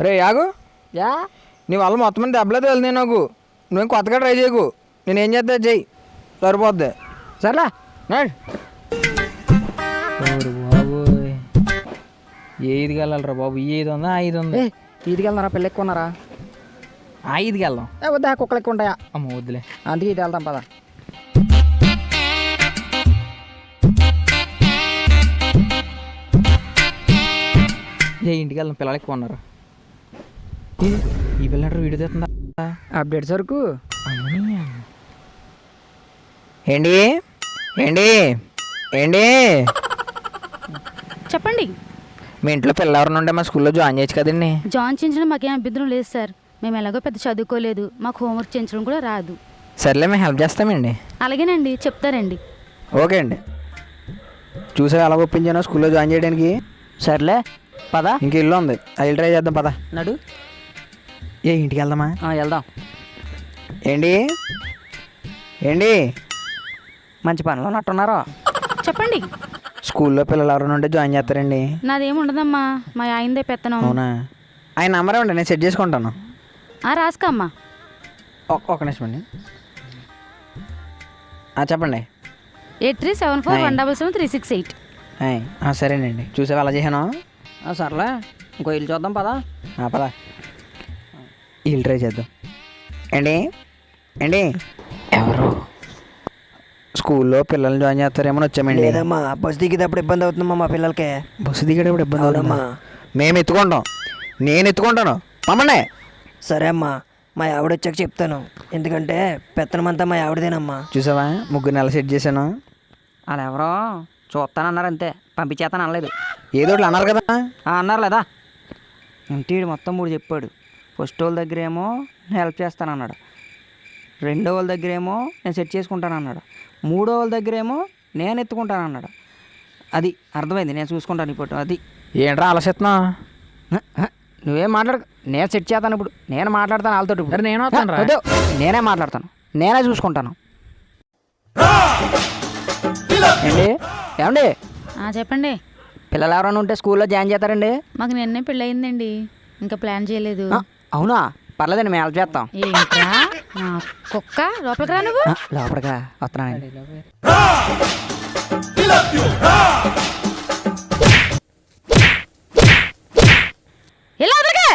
రే యాగు yeah నీ వల్ల మొత్తం మంది దెబ్బలేదు వెళ్తుంది నాకు. నువ్వేం కొత్తగా ట్రై చేయకు. నేను ఏం చేస్తా చెయ్యి, సరిపోద్ది. సర్లే నడు. బాబోయ్, ఏదికి వెళ్ళాలరా బాబు? 500 ఈదికి వెళ్దారా? పిల్ల ఎక్కువ ఉన్నారా? 5కి వెళ్దాం. వద్దా, కుక్కలు ఎక్కువ ఉంటాయా? అమ్మ వద్దులే. అందుకే ఇది వెళ్దాం పదా. ఇంటికి వెళ్దాం, పిల్లలు ఎక్కువ ఉన్నారు. ఈ పిల్లలు వీడియో తీస్తుందా? అప్డేట్స్ వరకు ఏంటి ఏంటి ఏంటి చెప్పండి. మీ ఇంట్లో పిల్ల ఎవరిని ఉంటే మా స్కూల్లో జాయిన్ చేయొచ్చు కదండి. జాయిన్ చేయించడం మాకేం అభ్యంతరం లేదు సార్. మేము ఎలాగో పెద్ద చదువుకోలేదు, మాకు హోంవర్క్ చేయించడం కూడా రాదు. సర్లే, మేము హెల్ప్ చేస్తామండి. అలాగేనండి, చెప్తారండి. ఓకే అండి. చూసా ఎలా ఒప్పించానో స్కూల్లో జాయిన్ చేయడానికి. సర్లే పదా. ఇంక ఇల్లు ఉంది, అది ట్రై చేద్దాం పదా. నడు. ఇంటికి వెళ్దామా? వెళ్దాం. ఏంటి ఏంటి మంచి పనిలో ఉన్నట్టున్నారో. చెప్పండి. స్కూల్లో పిల్లలు ఎవరైనా ఉంటే జాయిన్ చేస్తారండి. నాదేం ఉండదమ్మా, మా ఆయనదే పెత్తనం. అవునా? ఆయన నంబరే ఉండి నేను సెట్ చేసుకుంటాను. రాసుకోమ్మా. ఒక నిమిషం అండి. చెప్పండి. 8374177368. సరేనండి. చూసావా అలా చేశాను? సర్లే, ఇంకో ఇల్లు చూద్దాం పదా. పదా, ఇల్లు ట్రై చేద్దాం. ఏంటి ఏంటి ఎవరు స్కూల్లో పిల్లల్ని జాయిన్ చేస్తారేమో వచ్చామండి. లేదమ్మా, బస్సు దిగేటప్పుడు ఇబ్బంది అవుతుందమ్మా మా పిల్లలకి. బస్సు దిగేటప్పుడు ఇబ్బంది అవుతుందమ్మా. మేము ఎత్తుకుంటాం, నేను ఎత్తుకుంటాను. పమ్మండి. సరే అమ్మా, మా ఆవిడ వచ్చాక చెప్తాను. ఎందుకంటే పెత్తనమంతా మా ఆవిడదేనమ్మా. చూసావా, 3 నెలలు సెట్ చేశాను. అలా ఎవరో చూస్తానన్నారు అంతే, పంపించేస్తాను అనలేదు. ఏదో ఒకటి అన్నారు కదా. అన్నారు లేదా? ఇంటి మొత్తం 3 చెప్పాడు. ఫస్ట్ వాళ్ళ దగ్గర ఏమో హెల్ప్ చేస్తానన్నాడు, రెండో వాళ్ళ దగ్గర ఏమో నేను సెట్ చేసుకుంటానన్నాడు, మూడో వాళ్ళ దగ్గర ఏమో నేను ఎత్తుకుంటానన్నాడు. అది అర్థమైంది, నేను చూసుకుంటాను ఇప్పుడు. అది ఏంట్రా ఆలోచిస్తున్నా? నువ్వేం మాట్లాడు, నేను సెట్ చేస్తాను ఇప్పుడు. నేను మాట్లాడతాను వాళ్ళతో ఇప్పుడు. నేను వస్తాను రా. నేనే మాట్లాడతాను, నేనే చూసుకుంటాను. ఏంటి ఏమండి? చెప్పండి. పిల్లలు ఎవరైనా ఉంటే స్కూల్లో జాయిన్ చేస్తారండి? మాకు నిన్నే పెళ్ళయిందండి, ఇంకా ప్లాన్ చేయలేదు. అవునా? పర్లేదండి, మేము హెల్ప్ చేస్తాం. ఏంట్రా నా కుక్క, లోపలికి రా నువ్వు. లోపలిగా వస్తున్నానండి. ఎలా వదలకే?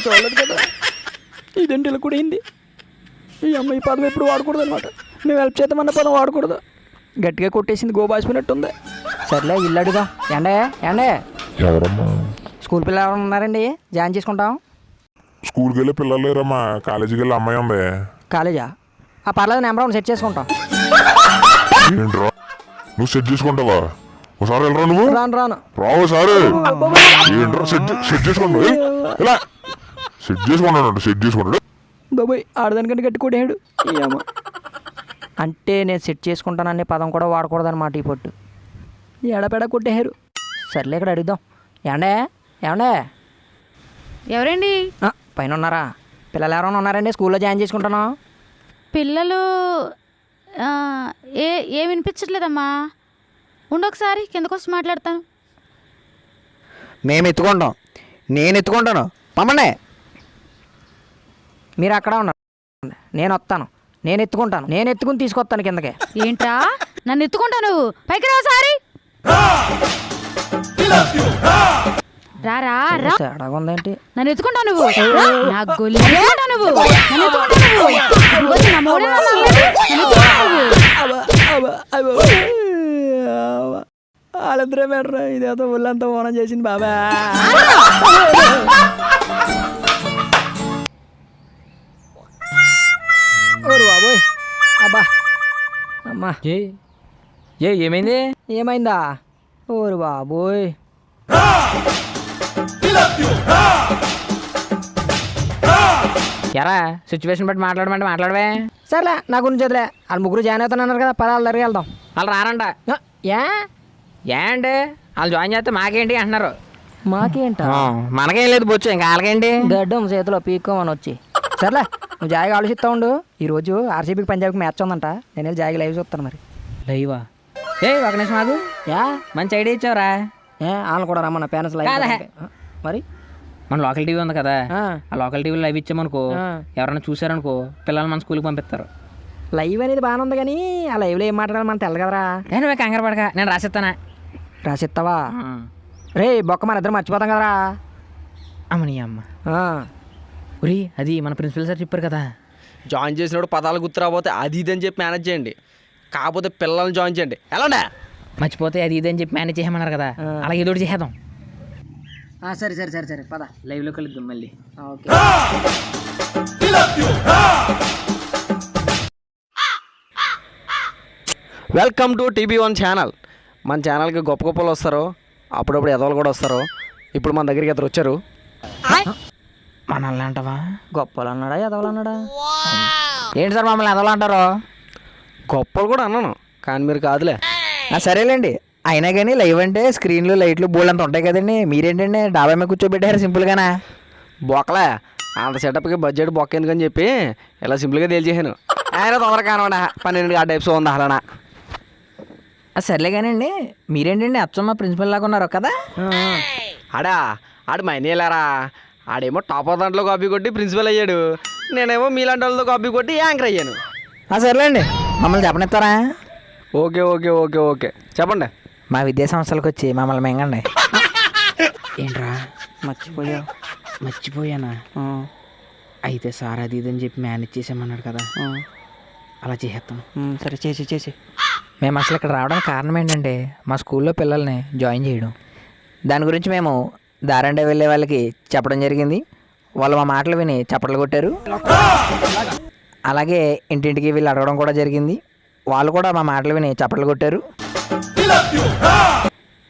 చూడలేదు కదా, ఇదేంటి ఇలా కూడా అయింది. ఈ అమ్మాయి పదం ఎప్పుడు వాడకూడదు అనమాట. మేము హెల్ప్ చేద్దామన్న పదం వాడకూడదు. గట్టిగా కొట్టేసింది, గోబాసిపోయినట్టుంది. సర్లే, ఇల్లు అడుగుదాం. ఏండే ఏండే ఎవరమ్మా? స్కూల్ పిల్లలు ఎవరు ఉన్నారండి? జాయిన్ చేసుకుంటాం. స్కూల్కి వెళ్ళే పిల్లలు లేరమ్మా, కాలేజీకి వెళ్ళే అమ్మాయి ఉంది. కాలేజా? పర్లేదు, నెంబర్ సెట్ చేసుకుంటాం. ఏంట్రా నువ్వు సెట్ చేసుకుంటావా? ఒకసారి వెళ్ళరా నువ్వు. రాను రావు సారు. ఏంట్రా సెట్ చేసుకోండి, ఇలా సెట్ చేసుకున్నాడు. సెట్ చేసుకున్నాడు బాబాయ్, ఆడదానికంటే గట్టి కొట్టేయాడు. అంటే నేను సెట్ చేసుకుంటాననే పదం కూడా వాడకూడదన్నమాట ఈ పొట్టు. ఎడపెడ కొట్టేశారు. సర్లే, ఇక్కడ అడుగుదాం. ఏమండే ఏమండే ఎవరండి? పైన ఉన్నారా? పిల్లలు ఎవరైనా ఉన్నారండి స్కూల్లో జాయిన్ చేసుకుంటాను? పిల్లలు ఏ వినిపించట్లేదమ్మా. ఉండొకసారి కిందకు వచ్చి మాట్లాడతాను. మేము ఎత్తుకుంటాం, నేను ఎత్తుకుంటాను. పమ్మండి. మీరు అక్కడ ఉన్నారు, నేను వస్తాను. నేను ఎత్తుకుంటాను, నేను ఎత్తుకుని తీసుకొస్తాను కిందకి. ఏంట్రా నన్ను ఎత్తుకుంటా నువ్వు? పైకి రా ఒకసారి. రారా రా. తేడాగా ఉందేంటి? నన్ను ఎత్తుకుంటా నువ్వు. నా గొల్లి ఎత్తుకుంటా నువ్వు. నన్ను ఎత్తుకుంటా నువ్వు. ఇదిగో నా మోడే నన్ను వాళ్ళిద్దరే బెటర్. ఇదేదో ఒళ్ళంతా ఓనం చేసింది బాబా. ఓరు బాబోయ్, అబ్బా అమ్మా. ఏమైంది? ఏమైందా? ఓరు బాబోయ్. ఎరా సిచ్యువేషన్ బట్టి మాట్లాడమంటే మాట్లాడవే. సర్లే, నా గురించి వదిలే. వాళ్ళు 3 జాయిన్ అవుతున్నారు కదా, పదాల దగ్గరికి వెళ్దాం. వాళ్ళు రారంట. ఏ అంటే వాళ్ళు జాయిన్ చేస్తే మాకేంటి అంటున్నారు. మాకేంట? మనకేం లేదు బొచ్చు, ఇంకా వాళ్ళకేంటి. గడ్డం చేతిలో పీక్కోమని వచ్చి. సర్లే, నువ్వు జాయిగా ఆలోచిస్తా ఉండు. ఈరోజు ఆర్సీబీకి పంజాబ్కి మ్యాచ్ ఉందంట. నేను జాయిగా లైవ్ చూస్తాను. మరి లైవా? ఒక నిమిషం ఆగు. మంచి ఐడియా ఇచ్చావురా. వాళ్ళు కూడా రమ్మన్న పేరెంట్స్ మరి మన లోకల్ టీవీ ఉంది కదా, ఆ. ఆ లోకల్ టీవీలో లైవ్ ఇచ్చామనుకో, ఆ. ఎవరైనా చూసారనుకో పిల్లలు మన స్కూల్కి పంపిస్తారు. లైవ్ అనేది బాగానే ఉంది కానీ ఆ లైవ్లో ఏం మాట్లాడాలి మనం తెల్ల కదరా. నువ్వే కంగారు పడక, నేను రాసిస్తానా. రాసిస్తావా? రే బొక్క మన ఇద్దరు మర్చిపోతాం కదరా. అమ్మని అమ్మ ఉరి అది మన ప్రిన్సిపల్ సార్ చెప్పారు కదా, జాయిన్ చేసినప్పుడు పదాలు గుర్తు రాకపోతే అది ఇది అని చెప్పి మేనేజ్ చేయండి, కాకపోతే పిల్లల్ని జాయిన్ చేయండి. ఎలా మర్చిపోతే అది ఇది అని చెప్పి మేనేజ్ చేయమన్నారు కదా, అలాగే ఏదో ఒకటి చేద్దాం. సరే సరే సరే సరే పద లైవ్లో కలుద్దాం మళ్ళీ. Okay. Welcome to TB1 channel. మన ఛానల్కి గొప్ప గొప్పలు వస్తారు, అప్పుడప్పుడు ఎదవలు కూడా వస్తారు. ఇప్పుడు మన దగ్గరికి ఇద్దరు వచ్చారు. మనల్ని అంటావా? గొప్పలు అన్నాడా ఎదవలు అన్నాడా? ఏంటి సార్ మమ్మల్ని ఎదవలు అంటారు? గొప్పలు కూడా అన్నాను కానీ మీరు కాదులే. సరేలేండి, అయినా కానీ లైవ్ అంటే స్క్రీన్లు లైట్లు బోల్డ్ అంత ఉంటాయి కదండి. మీరేంటండి డాబా మీద కూర్చోబెట్టారు సింపుల్గానా? బొక్కలే అంత సెటప్కి బడ్జెట్ బొక్క ఎందుకని చెప్పి ఇలా సింపుల్గా తేల్చేసాను. ఆయన తొందరగా కానివ్వండి, 12 ఆ టైప్స్ ఉంది అలానా. సర్లే కానండి, మీరేంటండి అచ్చమ్మ ప్రిన్సిపల్ లాగా ఉన్నారు కదా? ఆడు మైనేలారా, ఆడేమో టాప్ ఆఫ్ దాంట్లో కాపీ కొట్టి ప్రిన్సిపల్ అయ్యాడు, నేనేమో మీలాంటి వాళ్ళతో కాపీ కొట్టి యాంకర్ అయ్యాను. సర్లేండి, మమ్మల్ని చెప్పనిస్తారా? ఓకే ఓకే ఓకే ఓకే చెప్పండి. మా విద్యా సంస్థలకు వచ్చి మమ్మల్ని మెంగండి. ఏంట్రా మర్చిపోయావు? మర్చిపోయానా? అయితే సార్ అది ఇది అని చెప్పి మేనేజ్ చేసామన్నాడు కదా, అలా చేసేస్తాం. సరే చేసి చేసి. మేము అసలు ఇక్కడ రావడానికి కారణం ఏంటంటే మా స్కూల్లో పిల్లల్ని జాయిన్ చేయడం. దాని గురించి మేము దారండే వెళ్ళే వాళ్ళకి చెప్పడం జరిగింది. వాళ్ళు మా మాటలు విని చప్పట్లు కొట్టారు. అలాగే ఇంటింటికి వీళ్ళు అడగడం కూడా జరిగింది. వాళ్ళు కూడా మా మాటలు విని చప్పట్లు కొట్టారు.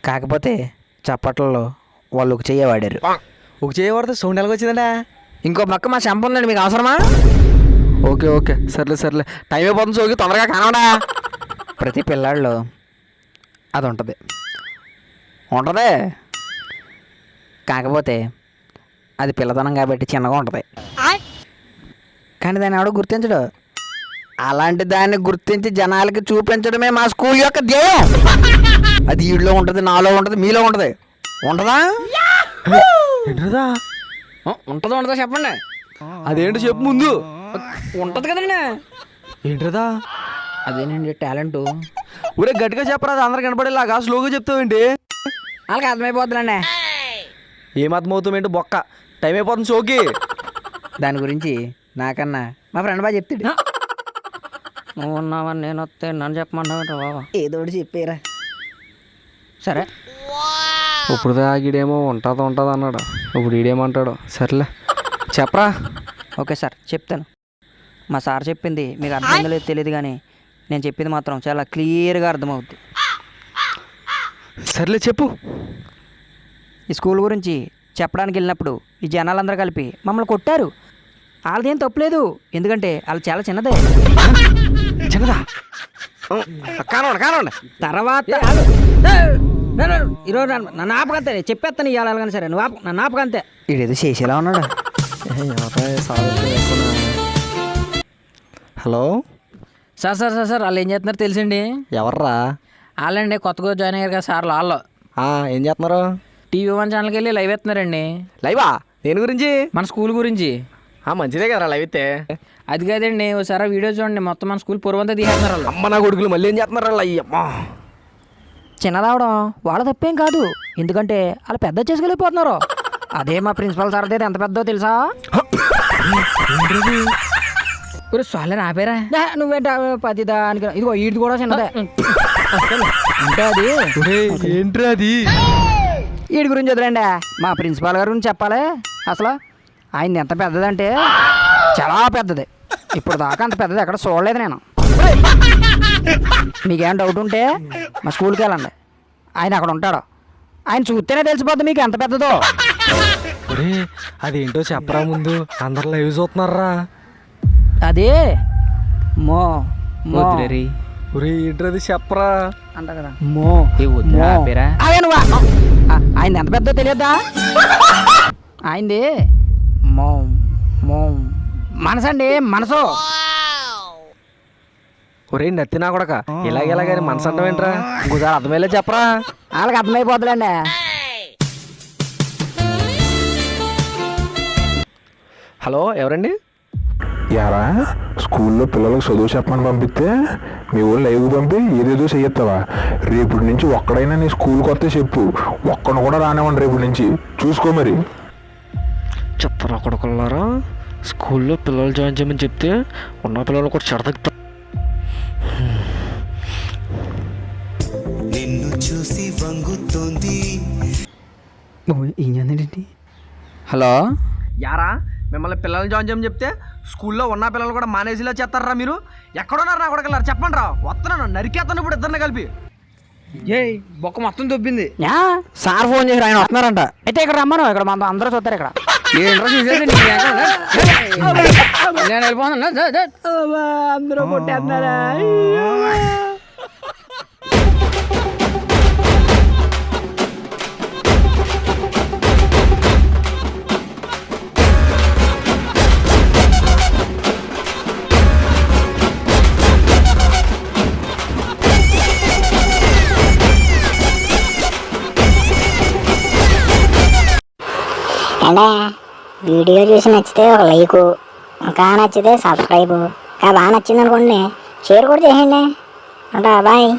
కాకపోతే చప్పట్లలో వాళ్ళు ఒక చెయ్యి వాడారు. ఒక చేయబడితే సౌండ్ ఎలాగ వచ్చిందండి? ఇంకో పక్క మా చెంప ఉందండి, మీకు అవసరమా? ఓకే ఓకే సర్లే సర్లే, టైం అయిపోతుంది, సోకి తొందరగా కానవడా. ప్రతి పిల్లాడిలో అది ఉంటుంది. కాకపోతే అది పిల్లతనం కాబట్టి చిన్నగా ఉంటుంది. కానీ దాన్ని ఎవడో గుర్తించడు. అలాంటి దాన్ని గుర్తించి జనాలకి చూపించడమే మా స్కూల్ యొక్క ధ్యేయం. అది వీడిలో ఉంటుంది, నాలో ఉంటుంది, మీలో ఉంటుంది. ఉంటుందా? ఏంటదా? ఉంటుందా చెప్పండి. అదేంటో చెప్పు ముందు. ఉంటుంది కదండి. ఏంటదా? అదేనండి టాలెంట్. ఊరే గట్టిగా చెప్పరా, అది అందరికి కనపడేలాగా స్లోగా చెప్తావేంటి? వాళ్ళకి అర్థమైపోతుందండి. ఏం అర్థమవుతామేంటి బొక్క, టైం అయిపోతుంది సోకి. దాని గురించి నాకన్నా మా ఫ్రెండ్ బాగా చెప్తాడు. నువ్వు ఉన్నావని నేను వస్తే నన్ను చెప్పమంటావు బాబా. ఏదో ఒకటి చెప్పారా. సరే ఇప్పుడు దాగిడేమో ఉంటుంది అన్నాడు, ఇప్పుడు ఈడేమంటాడు. సర్లే చెప్పరా. ఓకే సార్ చెప్తాను. మా సార్ చెప్పింది మీకు అర్థమైందో లేదో తెలియదు కానీ నేను చెప్పింది మాత్రం చాలా క్లియర్గా అర్థమవుద్ది. సర్లే చెప్పు. ఈ స్కూల్ గురించి చెప్పడానికి వెళ్ళినప్పుడు ఈ జనాలందరూ కలిపి మమ్మల్ని కొట్టారు. వాళ్ళదేం తప్పులేదు, ఎందుకంటే వాళ్ళు చాలా చిన్నదే. చిన్నదా? కానివ్వండి. తర్వాత ఈరోజు నన్ను ఆపకంతే, చెప్పేస్తాను ఇవ్వాలి కానీ సరే నువ్వు నన్ను ఆపకంతే. వీడేదో చేసేలా ఉన్నాడు. Hello sir sir sir sir వాళ్ళు ఏం చేస్తున్నారు తెలుసండి? ఎవర్రా? వాళ్ళండి కొత్తగా జాయిన్ అయ్యారు కదా సార్, వాళ్ళు ఏం చేస్తున్నారు? TB1 ఛానల్కి వెళ్ళి లైవ్ ఎత్తున్నారండి. లైవా? దేని గురించి? మన స్కూల్ గురించి. మంచిదే కదా లైవ్ అయితే. అది కాదండి, ఒకసారి వీడియో చూడండి, మొత్తం మన స్కూల్ పూర్వంతా తీసేస్తున్నారు వాళ్ళు. అమ్మ నా కొడుకులు మళ్ళీ ఏం చేస్తున్నారు? అయ్యమ్మా చిన్నదవడం వాళ్ళ తప్పేం కాదు, ఎందుకంటే వాళ్ళు పెద్ద చేసుకెళ్ళిపోతున్నారు. అదే మా ప్రిన్సిపల్ సార్ అయితే ఎంత పెద్దో తెలుసా? ఒక సాలర్ ఆపేరా. నువ్వేంట పది దానికి ఇదిగో ఈడు కూడా చిన్నదే. అంటే అది ఏంట్రా అది? వీడి గురించి వదిలేండి, మా ప్రిన్సిపాల్ గారి గురించి చెప్పాలి. అసలు ఆయన ఎంత పెద్దదంటే చాలా పెద్దది. ఇప్పుడు దాకా అంత పెద్దది ఎక్కడ చూడలేదు నేను. మీకేం డౌట్ ఉంటే మా స్కూల్కి వెళ్ళండి, ఆయన అక్కడ ఉంటాడు. ఆయన చూస్తేనే తెలిసిపోద్ది మీకు ఎంత పెద్దదో. అదేంటో చెప్పరా ముందు, అందరు లైవ్ చూస్తున్నారా. అదే మో మో ఏంట్రది చెప్పరా అంట కదా. మో ఆపేరా. అదే నువ్వు ఆయన ఎంత పెద్దో తెలియద్దా? ఆయనది మో మో మనసు అండి, మనసు. ఒరే నత్తి నా కొడక ఇలాగేలాగని మనసు అంటాం ఏంట్రా ఇంకోసారి అర్థమయ్యేలా చెప్పరా. వాళ్ళకి అర్థమైపోతుందండి. హలో ఎవరండి? యారా స్కూల్లో పిల్లలకు చదువు చెప్పమని పంపిస్తే మీ ఊళ్ళు లైవ్ పంపి ఏదేదో చెయ్యొస్తావా? రేపటి నుంచి ఒక్కడైనా నీ స్కూల్కి వస్తే చెప్పు, ఒక్కడు కూడా రానివ్వండి రేపటి నుంచి. చూసుకో మరి. చెప్పరా కొడుకులారా, స్కూల్లో పిల్లలు జాయిన్ చేయమని చెప్తే ఉన్న పిల్లలు కూడా చెడతగ్గుతా. హలో, యారా మిమ్మల్ని పిల్లలు జాయిన్ చేయమని చెప్తే స్కూల్లో ఉన్న పిల్లలు కూడా మానేసిలా చేస్తారా మీరు? ఎక్కడున్నారు నా కొడుకులారా చెప్పండి రా, వస్తున్నాను నరికేస్తాను ఇప్పుడు ఇద్దరిని కలిపి. ఏయ్ బొక్క మొత్తం దొబ్బింది. సార్ ఫోన్ చేసి ఆయన వస్తున్నారంట. అయితే ఇక్కడ రమ్మను, ఇక్కడ మన అందరూ చూస్తారు ఇక్కడ. ఏంట్రా చూసేది? నేను వెళ్ళిపోతున్నా. అందరూ కొట్టేస్తున్నారా? అంటే వీడియో చూసి నచ్చితే ఒక లైకు, ఇంకా నచ్చితే సబ్స్క్రైబు, ఇంకా బాగా నచ్చింది అనుకోండి షేర్ కూడా చేయండి. ఉంటా, బాయ్.